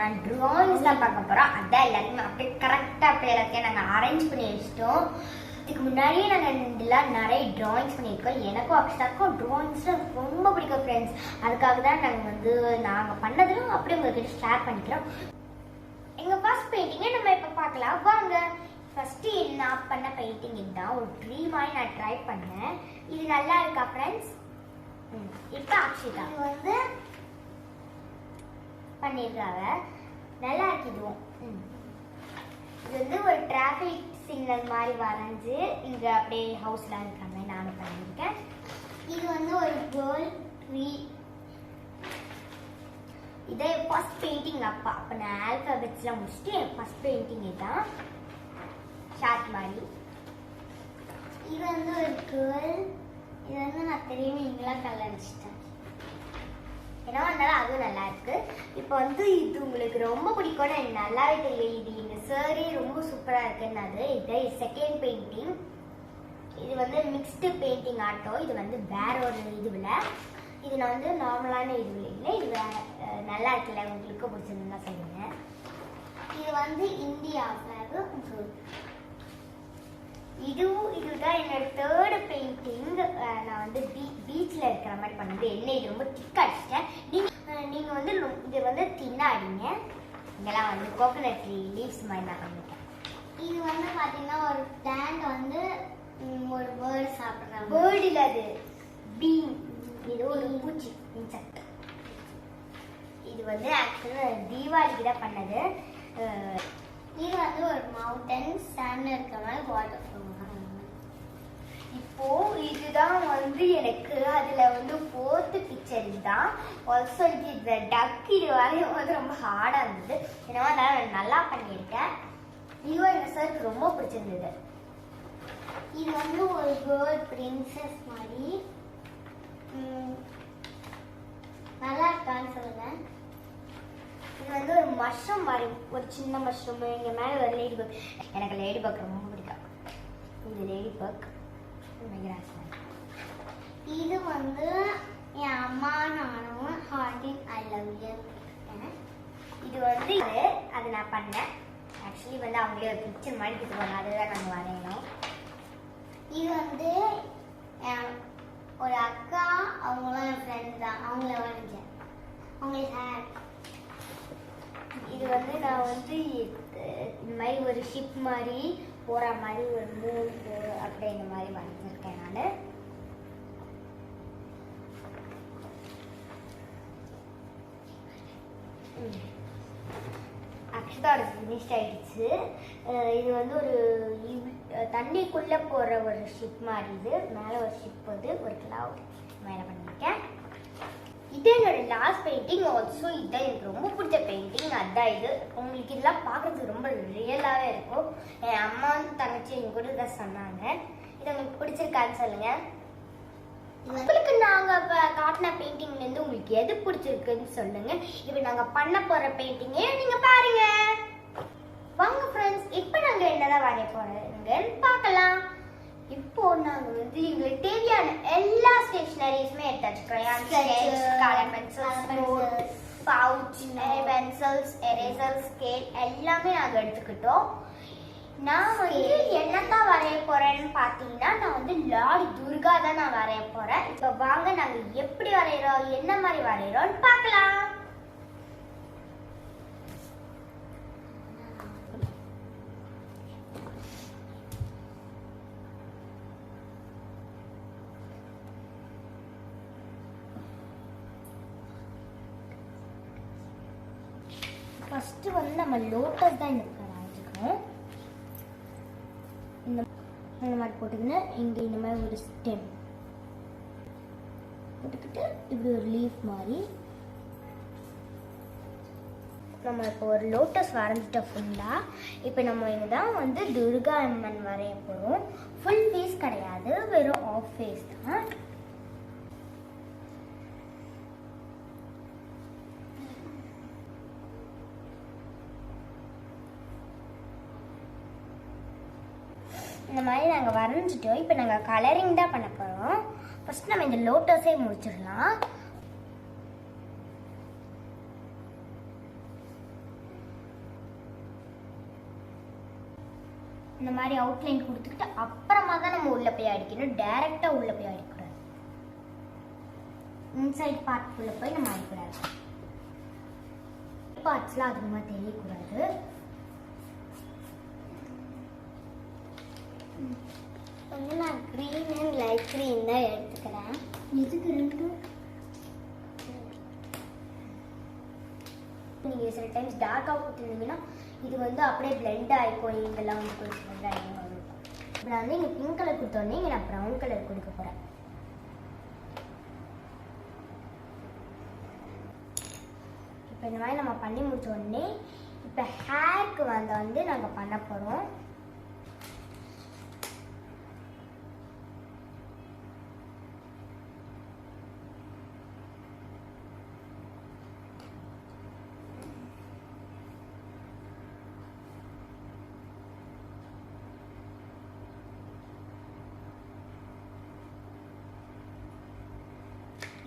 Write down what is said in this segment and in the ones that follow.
நான் ட்ராயிங்ஸ் தான் பார்க்க போகிறோம். அதான் எல்லாத்தையும் அப்படியே கரெக்டாக அப்படியே எல்லாத்தையும் நாங்கள் அரேஞ்ச் பண்ணி வச்சிட்டோம். இதுக்கு முன்னாடியே நாங்கள் இதெல்லாம் நிறைய ட்ராயிங்ஸ் பண்ணியிருக்கோம். எனக்கும் அக்ஷதாக்கும் ட்ராயிங்ஸ்லாம் ரொம்ப பிடிக்கும் ஃப்ரெண்ட்ஸ். அதுக்காக தான் நாங்கள் பண்ணதெல்லாம் அப்படியே உங்கள்கிட்ட ஷேர் பண்ணிக்கிறோம். எங்கள் ஃபர்ஸ்ட் பெயிண்டிங்கை நம்ம இப்போ பார்க்கலாம் வாங்க. ஃபர்ஸ்ட் நான் பண்ண பெயிண்டிங் இதுதான். ஒரு ட்ரீ மாதிரி நான் ட்ரை பண்ணேன். இது நல்லா இருக்கா ஃப்ரெண்ட்ஸ்? இப்போ அக்ஷிதா பண்ணியிருக்காங்க. நல்லா இருக்கு இதுவும். இது ஒரு டிராஃபிக் சிக்னல் மாதிரி வரைஞ்சு இங்கே அப்படியே ஹவுஸ்லாம் இருக்கிற மாதிரி நானும் பண்ணியிருக்கேன். இது ஒரு கேர்ள் ட்ரீ. இதே ஃபர்ஸ்ட் பெயிண்டிங் அப்போ நான் ஆல்ஃபபெட்ஸ்லாம் முடிச்சுட்டு என் ஃபர்ஸ்ட் பெயிண்டிங் இதுதான் ஷார்ட் மாதிரி. இது ஒரு கேர்ள். இது நான் தெரியுமே இங்கெல்லாம் கலர் அடிச்சிட்டேன். ஏன்னா அதனால அதுவும் நல்லா இருக்கு. இப்போ இது உங்களுக்கு ரொம்ப பிடிக்கும்னு எனக்கு நல்லாவே தெரியும். இது இந்த சாரி ரொம்ப சூப்பராக இருக்குன்னு. இது செகண்ட் பெயிண்டிங். இது மிக்ஸ்டு பெயிண்டிங் ஆட்டம். இது வேற ஒரு இதுவில். இது நான் நார்மலான இதுவில் இல்லை. இது நல்லா இருக்குல்ல, உங்களுக்கு பிடிச்சிருந்தா சொல்லுங்க. இது இந்தியா ஃபிளாக். இதுதான் என்னோட தேர்டு பெயிண்டிங். நான் பீச்சில் இருக்கிற மாதிரி பண்ணது. என்ன இது ரொம்ப திக் அடிச்சிட்டேன். நீங்கள் இது தின்னா அடிங்க. இங்கெல்லாம் கோகோனட் லீவ்ஸ் மாதிரி நான் பண்ணிட்டேன். இது பார்த்தீங்கன்னா ஒரு பிளான்ட் ஒரு பேர்டு சாப்பிட்றாங்க. பேர்டு இல்லை, அது பீன். இது ஒரு பூச்சி இன்செக்ட். இது ஆக்சுவலாக தீபாவளிக்கு தான் பண்ணது. இது ஒரு மவுண்டன் சாண்ட் இருக்கிற மாதிரி வாட்டர் ஃப்ளோ. இப்போ இதுதான் எனக்கு அதுல ஃபோர்த்து பிக்சர். இதுதான் ஆல்சோ இது டக். இது வரையும் ரொம்ப ஹார்டா இருந்தது. ஏன்னா நான் நல்லா பண்ணியிருக்கேன். இதுவும் எங்க சாருக்கு ரொம்ப பிடிச்சிருந்தது. இது ஒரு கேர்ள் பிரின்சஸ் மாதிரி. நல்லா இருக்கான்னு சொல்லுங்க. இது ஒரு மஷ்ரூம் மாதிரி, ஒரு சின்ன மஷ்ரூம். இங்க மேல ஒரு லேடி பக். எனக்கு லேடி பக் ரொம்ப பிடிக்கும். இது லேடி பக். இது என் அம்மா நானும் ஹார்டின் ஐ லவ் யூ. இது அது நான் பண்ணேன். ஆக்சுவலி அவங்களே ஒரு பிக்சர் மாதிரி கொடுத்துருவாங்க. அதுதான் நாங்கள் வரையணும். இது ஒரு அக்கா, அவங்களும் என் ஃப்ரெண்ட் தான். அவங்கள வரைஞ்சேன். அவங்களுக்கு ஹேர். இது நான் இந்த மாதிரி ஒரு ஷிப் மாதிரி போகிற மாதிரி ஒரு மூணு அப்படிங்கிற மாதிரி வரைஞ்சிருக்கேன் நான். அக்ஷதாவோட ஃபினிஷ் ஆயிடுச்சு. இது ஒரு தண்ணிக்குள்ளே போகிற ஒரு ஷிப் மாதிரி. இது மேலே ஒரு ஷிப் ஒரு கிளவுட் மேலே பண்ணியிருக்கேன். இது என்னோட லாஸ்ட் பெயிண்டிங். ஆல்சோ இதுதான் எனக்கு ரொம்ப பிடிச்ச பெயிண்டிங். அதுதான் இது. உங்களுக்கு இதெல்லாம் பார்க்குறதுக்கு ரொம்ப ரியலாகவே இருக்கும். என் அம்மா தங்கச்சி எங்க கூட தான் சொன்னாங்க. இது உங்களுக்கு பிடிச்சிருக்கான்னு சொல்லுங்க. உங்களுக்கு நாங்கள் இப்போ காட்டின பெயிண்டிங்லேருந்து உங்களுக்கு எது பிடிச்சிருக்குன்னு சொல்லுங்க. இப்போ நாங்கள் பண்ண போகிற பெயிண்டிங்கே நீங்கள் பாருங்க. வாங்க ஃப்ரெண்ட்ஸ், இப்போ நாங்கள் என்னதான் வரைய போகிறோங்கன்னு பார்க்கலாம். இப்போ நாங்கள் எங்களுக்கு தேவையான எல்லா ஸ்டேஷனரிஸுமே எடுத்தாச்சு. Crayons, colour pencils, pouch, pencils, eraser, scale எல்லாமே நாங்கள் எடுத்துக்கிட்டோம். நான் என்னத்தான் வரைய போறேன்னு பார்த்தீங்கன்னா, நான் லார்ட் துர்கா தான் நான் வரைய போறேன். இப்போ வாங்க நாங்கள் எப்படி வரைகிறோம், என்ன மாதிரி வரைகிறோம்னு பார்க்கலாம். ஃபர்ஸ்ட் நம்ம லோட்டஸ் தான் இந்த வரைஞ்சிக்கணும். இந்த மாதிரி போட்டுக்கின்னு இங்கே இந்த மாதிரி ஒரு ஸ்டெம் போட்டுக்கிட்டு இப்படி ஒரு லீஃப் மாதிரி நம்ம இப்போ ஒரு லோட்டஸ் வரைஞ்சிட்டோம் ஃபுல்லாக. இப்போ நம்ம இதுதான் துர்கா அம்மன் வரைய போகிறோம். ஃபுல் ஃபேஸ் கிடையாது, வெறும் ஆஃப் ஃபேஸ் தான். இந்த மாதிரி நாங்கள் வரைஞ்சிட்டோம். இப்போ நாங்கள் கலரிங் தான் பண்ண போகிறோம். ஃபர்ஸ்ட் நம்ம இந்த லோட்டஸே முடிச்சிடலாம். இந்த மாதிரி அவுட்லைன் கொடுத்துக்கிட்டு அப்புறமா தான் நம்ம உள்ள போய் அடிக்கணும். டைரக்டா உள்ள போய் அடிக்கக்கூடாது. இன்சைட் பார்ட்குள்ள போய் நம்ம அடிக்கூடாது. பார்ட்ஸ்லாம் அதிகமா தெரியக்கூடாது. வந்து நான் க்ரீன் அண்ட் லைட் க்ரீன் தான் எடுத்துக்கிறேன். எதுக்கு ரெண்டு? நீங்க சில டைம்ஸ் டார்க்காக கொடுத்துருந்தீங்கன்னா இது வந்து அப்படியே பிளெண்ட் ஆகிக்கும். இதெல்லாம் வந்து கொஞ்சம் பிளெண்ட் ஆகிக்கும். இப்போ நான் வந்து இங்கே பிங்க் கலர் கொடுத்தோடனே இங்கே நான் ப்ரௌன் கலர் கொடுக்க போகிறேன். இப்போ இந்த மாதிரி நம்ம பண்ணி முடிச்ச உடனே இப்போ ஹேருக்கு வந்து நாங்கள் பண்ண போகிறோம்.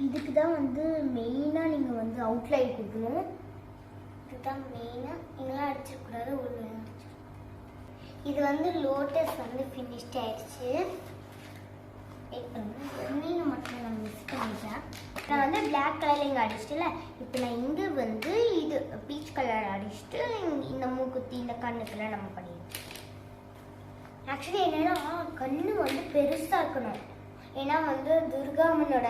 இதுக்கு தான் வந்து மெயினாக நீங்கள் வந்து அவுட்லைன் கொடுக்கணும். இதுதான் மெயினாக இங்கெல்லாம் அடிச்சிடக்கூடாது, உள்ள அடிச்சிடக்கூடாது. இது வந்து லோட்டஸ் வந்து ஃபினிஷ்ட் ஆயிடுச்சு. மீன் மட்டும் நான் மிஸ் பண்ணிட்டேன். நான் வந்து பிளாக் கலரில் இங்கே அடிச்சிட்டல. இப்போ நான் இங்கே வந்து இது பீச் கலர் அடிச்சுட்டு இந்த மூக்குத்தி இந்த கண்ணுக்கெல்லாம் நம்ம பண்ணிடுவோம். ஆக்சுவலி என்னென்னா கண்ணு வந்து பெருசாக இருக்கணும். ஏன்னா வந்து துர்காமனோட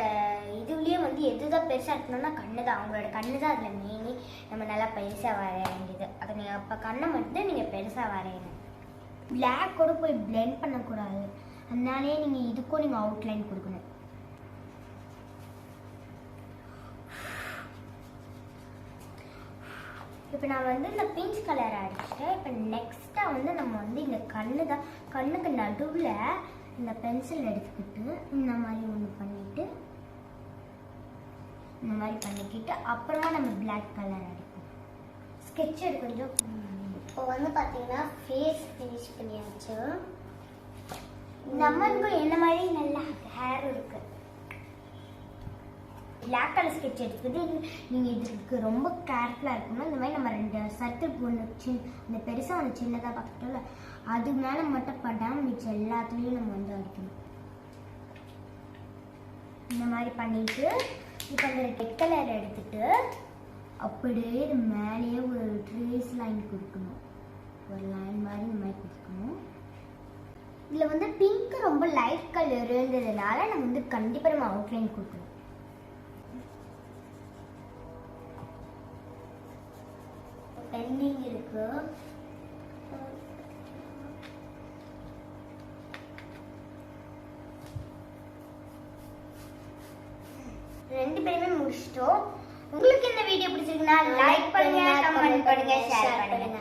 இதுலேயே வந்து எதுதான் பெருசாக இருக்கணும்னா கண்ணு தான். அவங்களோட கண்ணு தான் அதில் மெயினி நம்ம நல்லா பெருசாக வரைய வேண்டியது. அதை நீங்கள் அப்போ கண்ணை மட்டும் நீங்கள் பெருசாக வரையணும். பிளாக் கூட போய் பிளெண்ட் பண்ணக்கூடாது. அதனாலே நீங்கள் இதுக்கும் நீங்கள் அவுட்லைன் கொடுக்கணும். இப்போ நான் வந்து இந்த பிங்க் கலர் அடிச்சிட்டேன். இப்போ நெக்ஸ்ட்டாக வந்து நம்ம வந்து இந்த கண்ணுக்கு நடுவில் இந்த பென்சில் எடுத்துக்கிட்டு இந்த மாதிரி ஒன்று பண்ணிட்டு இந்த மாதிரி பண்ணிக்கிட்டு அப்புறமா நம்ம பிளாக் கலர் அடிப்போம். ஸ்கெட்ச் கொஞ்சம். இப்போ வந்து பார்த்தீங்கன்னா ஃபேஸ் ஃபினிஷ் பண்ணியாச்சு. நம்மளுக்கும் என்ன மாதிரி நல்ல ஹேர் இருக்கு. பிளாக் கலர் ஸ்கெட்ச் எடுத்துக்கிட்டு நீங்கள் இதுக்கு ரொம்ப கேர்ஃபுல்லாக இருக்கணும். இந்த மாதிரி நம்ம 2 சர்க்கிள் ஒன்று இந்த பெருசாக ஒன்று சின்னதாக பார்த்துட்டோம்ல, அது மேலே மட்டும் படாமல் மிச்சம் எல்லாத்துலேயும் நம்ம வந்து அடிக்கணும். இந்த மாதிரி பண்ணிட்டு இப்போ அந்த ரெட் கலர் எடுத்துட்டு அப்படியே இது மேலேயே ஒரு ட்ரேஸ் லைன் கொடுக்கணும். ஒரு லைன் மாதிரி இந்த மாதிரி கொடுக்கணும். இதில் வந்து பிங்க் ரொம்ப லைட் கலர் இருந்ததுனால நம்ம வந்து கண்டிப்பாக நம்ம அவுட்லைன் கொடுக்கணும். பெண்டிங் இருக்கு. ரெண்டு பேருமே முடிச்சிட்டோம். உங்களுக்கு இந்த வீடியோ பிடிச்சிருக்குன்னா லைக் பண்ணுங்க, கமெண்ட் பண்ணுங்க, ஷேர் பண்ணுங்க.